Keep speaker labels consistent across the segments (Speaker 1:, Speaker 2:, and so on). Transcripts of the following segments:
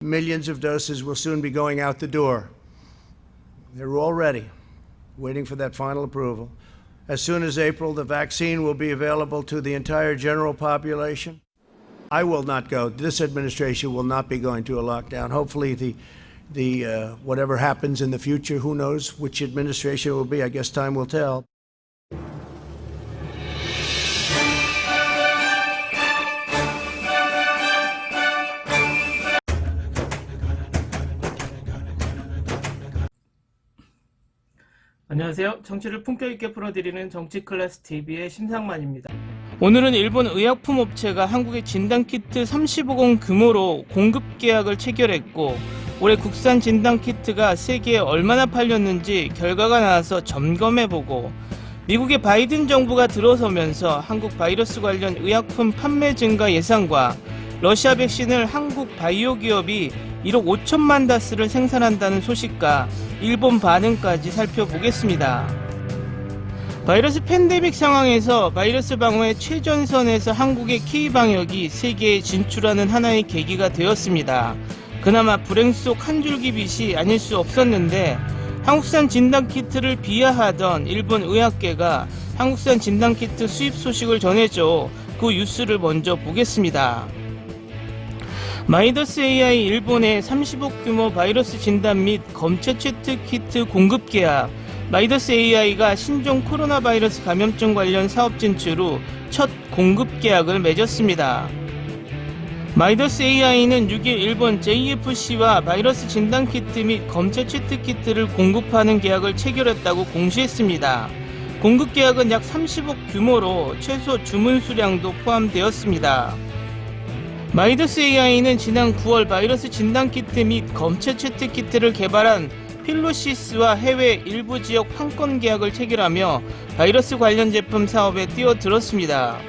Speaker 1: Millions of doses will soon be going out the door. They're all ready, waiting for that final approval. As soon as April, the vaccine will be available to the entire general population. I will not go. This administration will not be going to a lockdown. Hopefully, whatever happens in the future, who knows which administration it will be? I guess time will tell.
Speaker 2: 안녕하세요. 정치를 품격 있게 풀어드리는 정치클래스 TV의 심상만입니다. 오늘은 일본 의약품 업체가 한국의 진단키트 30억 원 규모로 공급 계약을 체결했고, 올해 국산 진단키트가 세계에 얼마나 팔렸는지 결과가 나와서 점검해보고, 미국의 바이든 정부가 들어서면서 한국 바이러스 관련 의약품 판매 증가 예상과 러시아 백신을 한국 바이오 기업이 1억 5천만 다스를 생산한다는 소식과 일본 반응까지 살펴보겠습니다. 바이러스 팬데믹 상황에서 바이러스 방어의 최전선에서 한국의 K방역이 세계에 진출하는 하나의 계기가 되었습니다. 그나마 불행 속 한 줄기 빛이 아닐 수 없었는데, 한국산 진단키트를 비하하던 일본 의학계가 한국산 진단키트 수입 소식을 전해줘 그 뉴스를 먼저 보겠습니다. 마이더스 AI 일본의 30억 규모 바이러스 진단 및 검체 채트 키트 공급 계약. 마이더스 AI가 신종 코로나 바이러스 감염증 관련 사업 진출 후 첫 공급 계약을 맺었습니다. 마이더스 AI는 6일 일본 JFC와 바이러스 진단 키트 및 검체 채트 키트를 공급하는 계약을 체결했다고 공시했습니다. 공급 계약은 약 30억 규모로 최소 주문 수량도 포함되었습니다. 마이더스 AI는 지난 9월 바이러스 진단키트 및 검체 채트 키트를 개발한 필로시스와 해외 일부 지역 판권 계약을 체결하며 바이러스 관련 제품 사업에 뛰어들었습니다.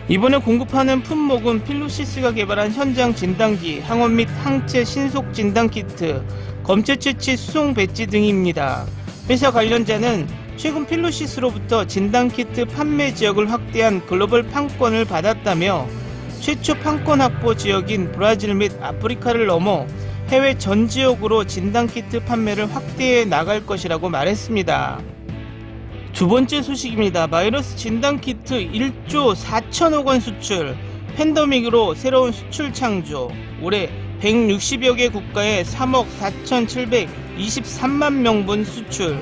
Speaker 2: 이번에 공급하는 품목은 필로시스가 개발한 현장 진단기, 항원 및 항체 신속 진단키트, 검체 채취 수송 배지 등입니다. 회사 관련자는 최근 필로시스로부터 진단키트 판매 지역을 확대한 글로벌 판권을 받았다며, 최초 판권 확보 지역인 브라질 및 아프리카를 넘어 해외 전 지역으로 진단키트 판매를 확대해 나갈 것이라고 말했습니다. 두 번째 소식입니다. 바이러스 진단키트 1조 4천억 원 수출, 팬데믹으로 새로운 수출 창조. 올해 160여 개 국가에 3억 4,723만 명분 수출.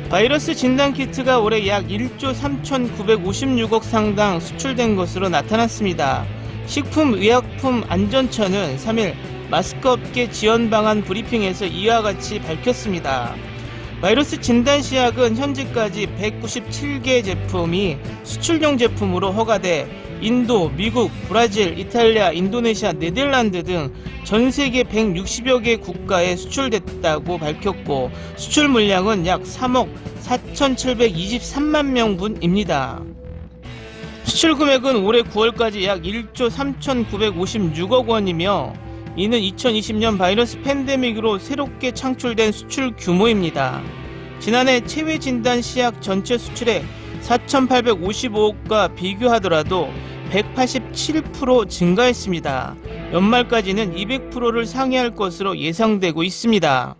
Speaker 2: 바이러스 진단키트가 올해 약 1조 3,956억 상당 수출된 것으로 나타났습니다. 식품의약품안전처는 3일 마스크업계 지원 방안 브리핑에서 이와 같이 밝혔습니다. 바이러스 진단 시약은 현재까지 197개 제품이 수출용 제품으로 허가돼 인도, 미국, 브라질, 이탈리아, 인도네시아, 네덜란드 등 전 세계 160여 개 국가에 수출됐다고 밝혔고, 수출 물량은 약 3억 4,723만 명분입니다. 수출 금액은 올해 9월까지 약 1조 3,956억 원이며, 이는 2020년 바이러스 팬데믹으로 새롭게 창출된 수출 규모입니다. 지난해 체외 진단 시약 전체 수출액 4,855억과 비교하더라도 187% 증가했습니다. 연말까지는 200%를 상회할 것으로 예상되고 있습니다.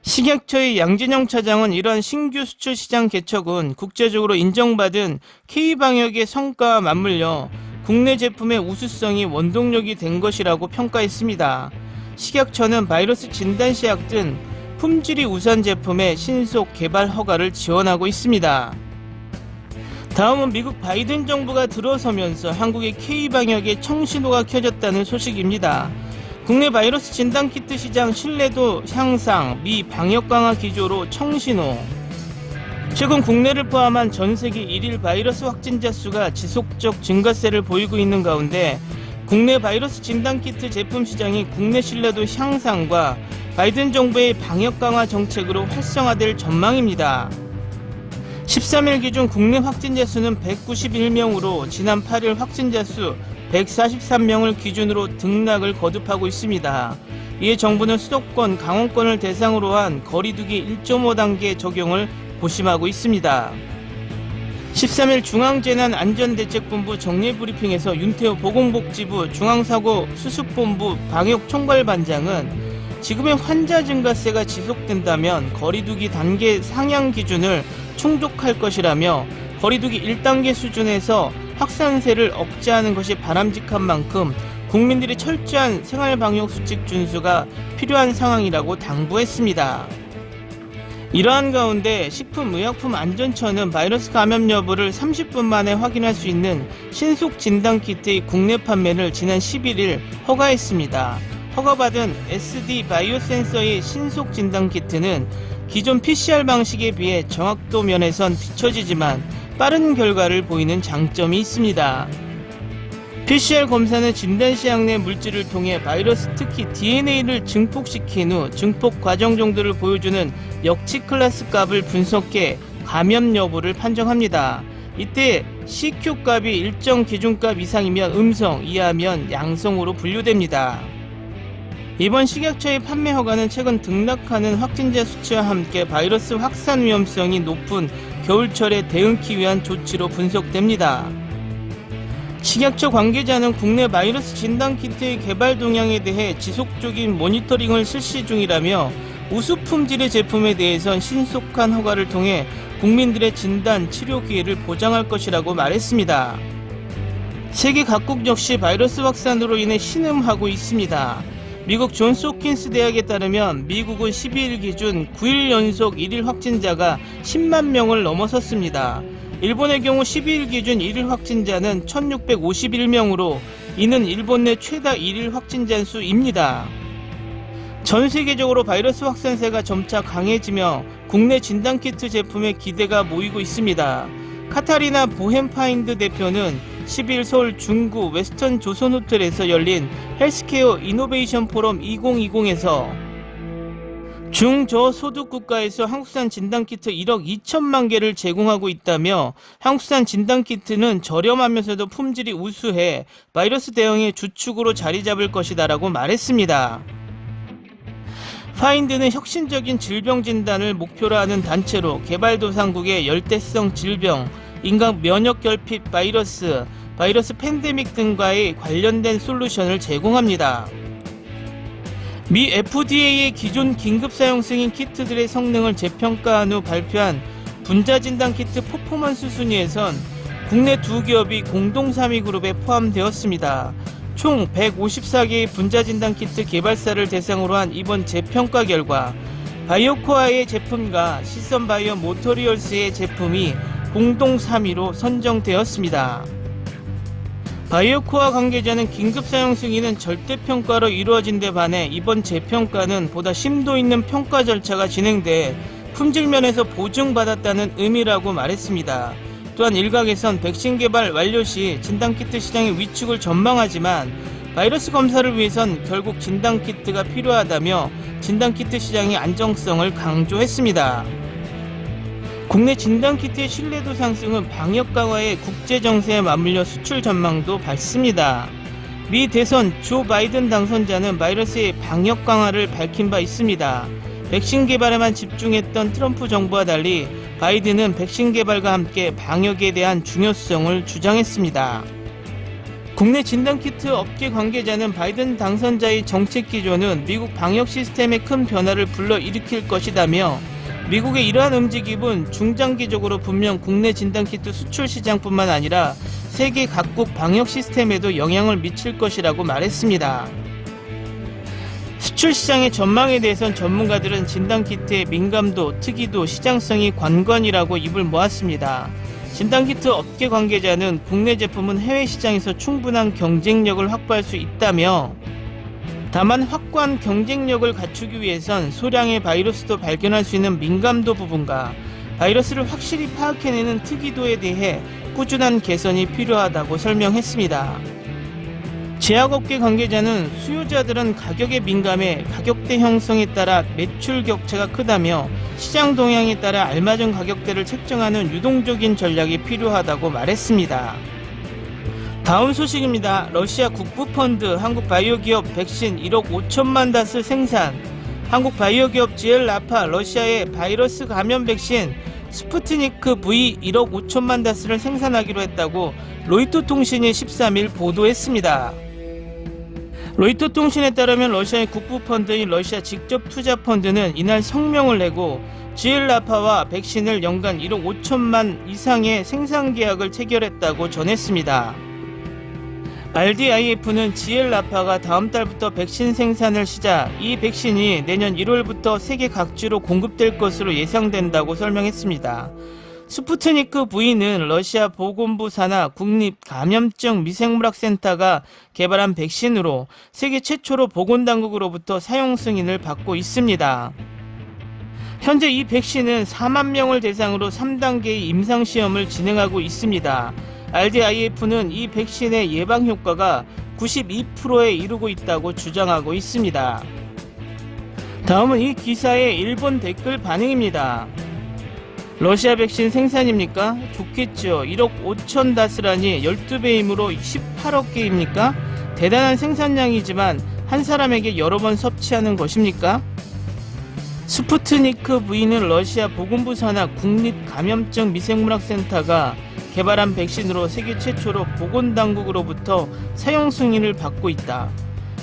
Speaker 2: 식약처의 양진영 차장은 이러한 신규 수출 시장 개척은 국제적으로 인정받은 K방역의 성과와 맞물려 국내 제품의 우수성이 원동력이 된 것이라고 평가했습니다. 식약처는 바이러스 진단 시약 등 품질이 우수한 제품의 신속 개발 허가를 지원하고 있습니다. 다음은 미국 바이든 정부가 들어서면서 한국의 K방역의 청신호가 켜졌다는 소식입니다. 국내 바이러스 진단키트 시장 신뢰도 향상, 미 방역 강화 기조로 청신호. 최근 국내를 포함한 전 세계 1일 바이러스 확진자 수가 지속적 증가세를 보이고 있는 가운데, 국내 바이러스 진단키트 제품 시장이 국내 신뢰도 향상과 바이든 정부의 방역 강화 정책으로 활성화될 전망입니다. 13일 기준 국내 확진자 수는 191명으로 지난 8일 확진자 수 143명을 기준으로 등락을 거듭하고 있습니다. 이에 정부는 수도권, 강원권을 대상으로 한 거리두기 1.5단계 적용을 고심하고 있습니다. 13일 중앙재난안전대책본부 정례브리핑에서 윤태호 보건복지부 중앙사고수습본부 방역총괄반장은 지금의 환자 증가세가 지속된다면 거리두기 단계 상향 기준을 충족할 것이라며 거리두기 1단계 수준에서 확산세를 억제하는 것이 바람직한 만큼 국민들이 철저한 생활방역수칙 준수가 필요한 상황이라고 당부했습니다. 이러한 가운데 식품의약품안전처는 바이러스 감염 여부를 30분 만에 확인할 수 있는 신속 진단키트의 국내 판매를 지난 11일 허가했습니다. 허가받은 SD 바이오센서의 신속 진단키트는 기존 PCR 방식에 비해 정확도 면에선 뒤처지지만 빠른 결과를 보이는 장점이 있습니다. PCR 검사는 진단시약 내 물질을 통해 바이러스 특히 DNA를 증폭시킨 후 증폭 과정 정도를 보여주는 역치 클래스 값을 분석해 감염 여부를 판정합니다. 이때 CQ 값이 일정 기준값 이상이면 음성, 이하면 양성으로 분류됩니다. 이번 식약처의 판매 허가는 최근 등락하는 확진자 수치와 함께 바이러스 확산 위험성이 높은 겨울철에 대응하기 위한 조치로 분석됩니다. 식약처 관계자는 국내 바이러스 진단키트의 개발 동향에 대해 지속적인 모니터링을 실시 중이라며 우수 품질의 제품에 대해선 신속한 허가를 통해 국민들의 진단, 치료 기회를 보장할 것이라고 말했습니다. 세계 각국 역시 바이러스 확산으로 인해 신음하고 있습니다. 미국 존스 홉킨스 대학에 따르면 미국은 12일 기준 9일 연속 1일 확진자가 10만 명을 넘어섰습니다. 일본의 경우 12일 기준 1일 확진자는 1651명으로 이는 일본 내 최다 1일 확진자 수입니다. 전 세계적으로 바이러스 확산세가 점차 강해지며 국내 진단키트 제품에 기대가 모이고 있습니다. 카타리나 보햄파인드 대표는 10일 서울 중구 웨스턴 조선호텔에서 열린 헬스케어 이노베이션 포럼 2020에서 중저소득 국가에서 한국산 진단키트 1억 2천만 개를 제공하고 있다며 한국산 진단키트는 저렴하면서도 품질이 우수해 바이러스 대응의 주축으로 자리 잡을 것이다라고 말했습니다. 파인드는 혁신적인 질병 진단을 목표로 하는 단체로 개발도상국의 열대성 질병, 인간 면역 결핍 바이러스 팬데믹 등과의 관련된 솔루션을 제공합니다. 미 FDA의 기존 긴급 사용 승인 키트들의 성능을 재평가한 후 발표한 분자진단키트 퍼포먼스 순위에선 국내 두 기업이 공동 3위 그룹에 포함되었습니다. 총 154개의 분자진단키트 개발사를 대상으로 한 이번 재평가 결과 바이오코아의 제품과 시선바이오 모터리얼스의 제품이 공동 3위로 선정되었습니다. 바이오코아 관계자는 긴급 사용 승인은 절대평가로 이루어진 데 반해 이번 재평가는 보다 심도 있는 평가 절차가 진행돼 품질 면에서 보증받았다는 의미라고 말했습니다. 또한 일각에선 백신 개발 완료 시 진단키트 시장의 위축을 전망하지만 바이러스 검사를 위해선 결국 진단키트가 필요하다며 진단키트 시장의 안정성을 강조했습니다. 국내 진단키트의 신뢰도 상승은 방역 강화의 국제 정세에 맞물려 수출 전망도 밝습니다. 미 대선 조 바이든 당선자는 바이러스의 방역 강화를 밝힌 바 있습니다. 백신 개발에만 집중했던 트럼프 정부와 달리 바이든은 백신 개발과 함께 방역에 대한 중요성을 주장했습니다. 국내 진단키트 업계 관계자는 바이든 당선자의 정책 기조는 미국 방역 시스템에 큰 변화를 불러일으킬 것이다며 미국의 이러한 움직임은 중장기적으로 분명 국내 진단키트 수출 시장뿐만 아니라 세계 각국 방역 시스템에도 영향을 미칠 것이라고 말했습니다. 수출 시장의 전망에 대해선 전문가들은 진단키트의 민감도, 특이도, 시장성이 관건이라고 입을 모았습니다. 진단키트 업계 관계자는 국내 제품은 해외 시장에서 충분한 경쟁력을 확보할 수 있다며 다만 확고한 경쟁력을 갖추기 위해선 소량의 바이러스도 발견할 수 있는 민감도 부분과 바이러스를 확실히 파악해내는 특이도에 대해 꾸준한 개선이 필요하다고 설명했습니다. 제약업계 관계자는 수요자들은 가격에 민감해 가격대 형성에 따라 매출 격차가 크다며 시장 동향에 따라 알맞은 가격대를 책정하는 유동적인 전략이 필요하다고 말했습니다. 다음 소식입니다. 러시아 국부펀드 한국바이오기업 백신 1억 5천만 다스 생산. 한국바이오기업 GL라파 러시아의 바이러스 감염 백신 스푸트니크 V 1억 5천만 다스를 생산하기로 했다고 로이터 통신이 13일 보도했습니다. 로이터 통신에 따르면 러시아의 국부 펀드인 러시아 직접 투자 펀드는 이날 성명을 내고 GL라파와 백신을 연간 1억 5천만 이상의 생산 계약을 체결했다고 전했습니다. RDIF는 GL라파가 다음 달부터 백신 생산을 시작, 이 백신이 내년 1월부터 세계 각지로 공급될 것으로 예상된다고 설명했습니다. 스푸트니크 V는 러시아 보건부 산하 국립감염증 미생물학센터가 개발한 백신으로 세계 최초로 보건당국으로부터 사용 승인을 받고 있습니다. 현재 이 백신은 4만 명을 대상으로 3단계의 임상시험을 진행하고 있습니다. RDIF는 이 백신의 예방 효과가 92%에 이르고 있다고 주장하고 있습니다. 다음은 이 기사의 일본 댓글 반응입니다. 러시아 백신 생산입니까? 좋겠죠. 1억 5천 다스라니 12배이므로 18억 개입니까? 대단한 생산량이지만 한 사람에게 여러 번 섭취하는 것입니까? 스푸트니크 V는 러시아 보건부 산하 국립감염증 미생물학센터가 개발한 백신으로 세계 최초로 보건당국으로부터 사용 승인을 받고 있다.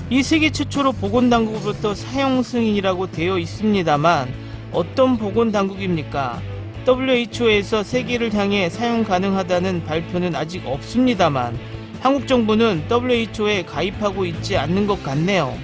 Speaker 2: 이 세계 최초로 보건당국으로부터 사용 승인이라고 되어 있습니다만 어떤 보건당국입니까? WHO에서 세계를 향해 사용 가능하다는 발표는 아직 없습니다만 한국 정부는 WHO에 가입하고 있지 않는 것 같네요.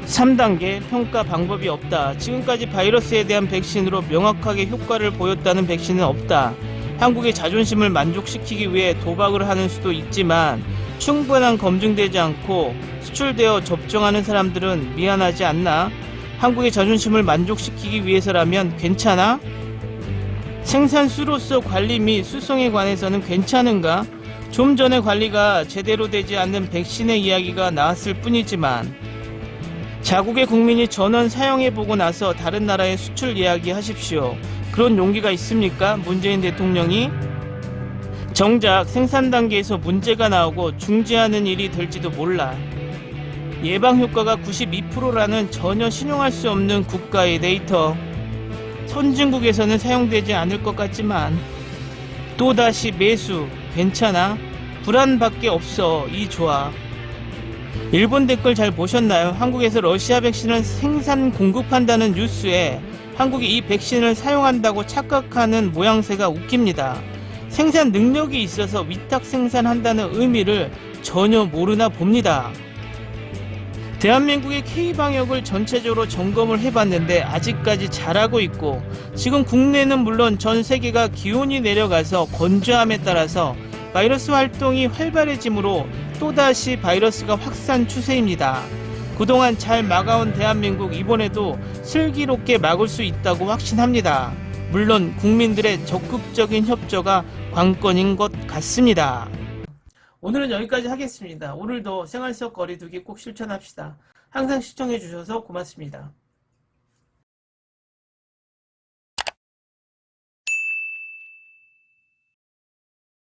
Speaker 2: 3단계 평가 방법이 없다. 지금까지 바이러스에 대한 백신으로 명확하게 효과를 보였다는 백신은 없다. 한국의 자존심을 만족시키기 위해 도박을 하는 수도 있지만 충분한 검증되지 않고 수출되어 접종하는 사람들은 미안하지 않나? 한국의 자존심을 만족시키기 위해서라면 괜찮아? 생산수로서 관리 및 수송에 관해서는 괜찮은가? 좀 전에 관리가 제대로 되지 않는 백신의 이야기가 나왔을 뿐이지만 자국의 국민이 전원 사용해보고 나서 다른 나라에 수출 이야기하십시오. 그런 용기가 있습니까? 문재인 대통령이? 정작 생산 단계에서 문제가 나오고 중지하는 일이 될지도 몰라. 예방 효과가 92%라는 전혀 신용할 수 없는 국가의 데이터. 선진국에서는 사용되지 않을 것 같지만 또다시 매수. 괜찮아? 불안밖에 없어. 이 조합. 일본 댓글 잘 보셨나요? 한국에서 러시아 백신을 생산 공급한다는 뉴스에 한국이 이 백신을 사용한다고 착각하는 모양새가 웃깁니다. 생산 능력이 있어서 위탁 생산한다는 의미를 전혀 모르나 봅니다. 대한민국의 K방역을 전체적으로 점검을 해봤는데 아직까지 잘하고 있고 지금 국내는 물론 전 세계가 기온이 내려가서 건조함에 따라서 바이러스 활동이 활발해지므로 또다시 바이러스가 확산 추세입니다. 그동안 잘 막아온 대한민국 이번에도 슬기롭게 막을 수 있다고 확신합니다. 물론 국민들의 적극적인 협조가 관건인 것 같습니다. 오늘은 여기까지 하겠습니다. 오늘도 생활 속 거리두기 꼭 실천합시다. 항상 시청해 주셔서 고맙습니다.